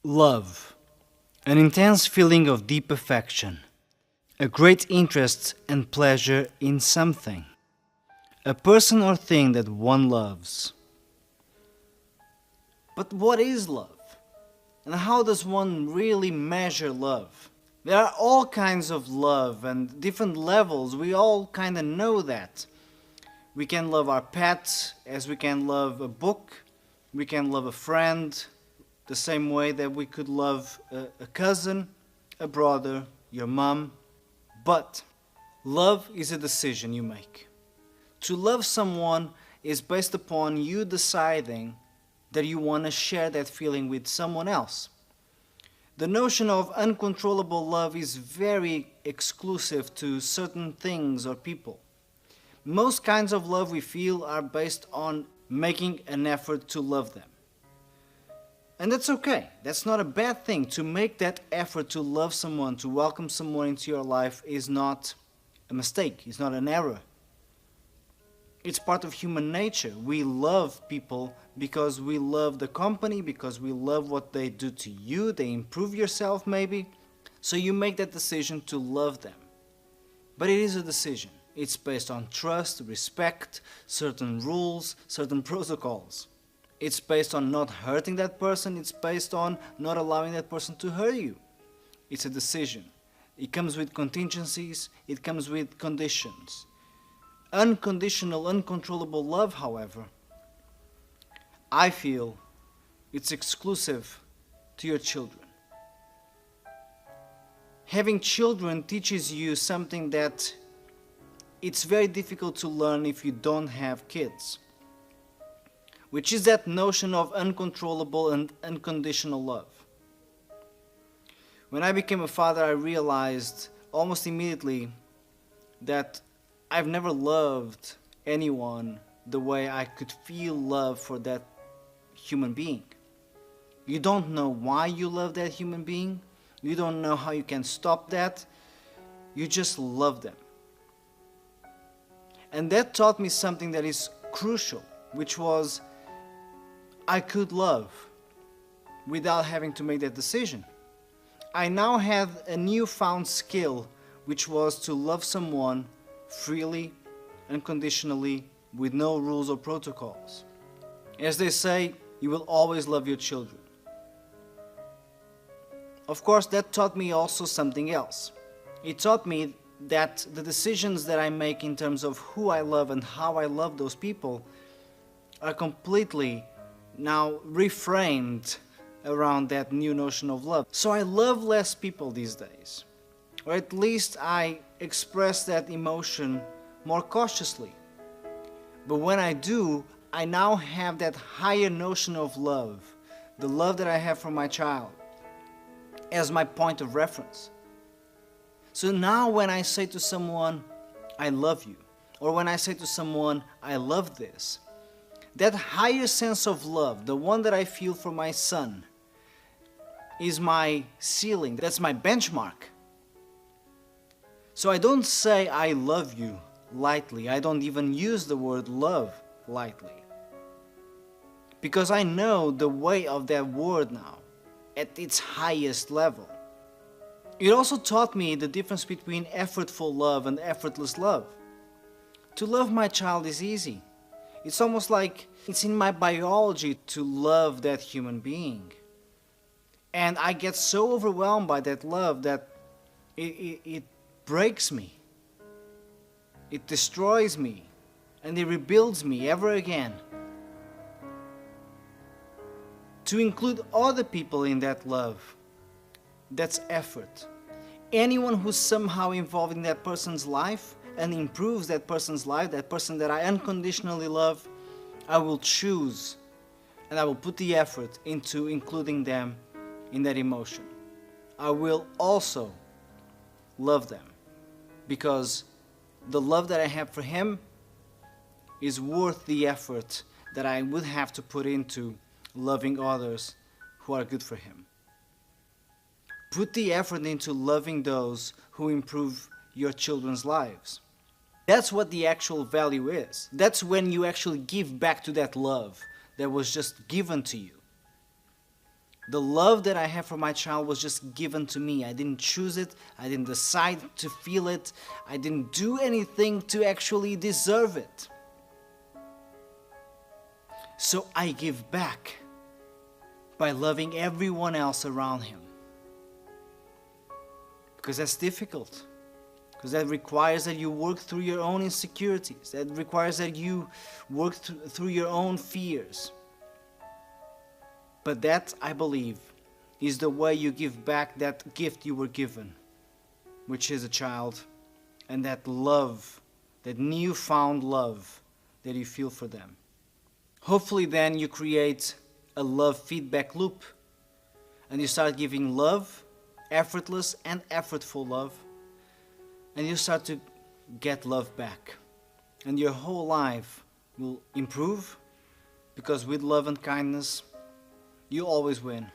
Love. An intense feeling of deep affection. A great interest and pleasure in something. A person or thing that one loves. But what is love? And how does one really measure love? There are all kinds of love and different levels. We all kind of know that. We can love our pet as we can love a book. We can love a friend the same way that we could love a cousin, a brother, your mom. But love is a decision you make. To love someone is based upon you deciding that you want to share that feeling with someone else. The notion of uncontrollable love is very exclusive to certain things or people. Most kinds of love we feel are based on making an effort to love them. And that's okay. That's not a bad thing. To make that effort to love someone, to welcome someone into your life is not a mistake. It's not an error. It's part of human nature. We love people because we love the company, because we love what they do to you. They improve yourself maybe. So you make that decision to love them. But it is a decision. It's based on trust, respect, certain rules, certain protocols. It's based on not hurting that person. It's based on not allowing that person to hurt you. It's a decision. It comes with contingencies. It comes with conditions. Unconditional, uncontrollable love, however, I feel it's exclusive to your children. Having children teaches you something that it's very difficult to learn if you don't have kids, which is that notion of uncontrollable and unconditional love. When I became a father, I realized almost immediately that I've never loved anyone the way I could feel love for that human being. You don't know why you love that human being. You don't know how you can stop that. You just love them. And that taught me something that is crucial, which was I could love without having to make that decision. I now had a newfound skill, which was to love someone freely, unconditionally, with no rules or protocols. As they say, you will always love your children. Of course, that taught me also something else. It taught me that the decisions that I make in terms of who I love and how I love those people are completely now reframed around that new notion of love. So I love less people these days, or at least I express that emotion more cautiously. But when I do, I now have that higher notion of love, the love that I have for my child, as my point of reference. So now when I say to someone, I love you, or when I say to someone, I love this, that higher sense of love, the one that I feel for my son, is my ceiling, that's my benchmark. So I don't say I love you lightly. I don't even use the word love lightly. Because I know the weight of that word now at its highest level. It also taught me the difference between effortful love and effortless love. To love my child is easy. It's almost like it's in my biology to love that human being. And I get so overwhelmed by that love that it breaks me. It destroys me. And it rebuilds me ever again. To include other people in that love, that's effort. Anyone who's somehow involved in that person's life and improves that person's life, that person that I unconditionally love, I will choose and I will put the effort into including them in that emotion. I will also love them because the love that I have for him is worth the effort that I would have to put into loving others who are good for him. Put the effort into loving those who improve your children's lives. That's what the actual value is. That's when you actually give back to that love that was just given to you. The love that I have for my child was just given to me. I didn't choose it. I didn't decide to feel it. I didn't do anything to actually deserve it. So I give back by loving everyone else around him. Because that's difficult. Because that requires that you work through your own insecurities. That requires that you work through your own fears. But that, I believe, is the way you give back that gift you were given, which is a child, and that love, that newfound love that you feel for them. Hopefully then you create a love feedback loop, and you start giving love, effortless and effortful love, and you start to get love back. And your whole life will improve, because with love and kindness, you always win.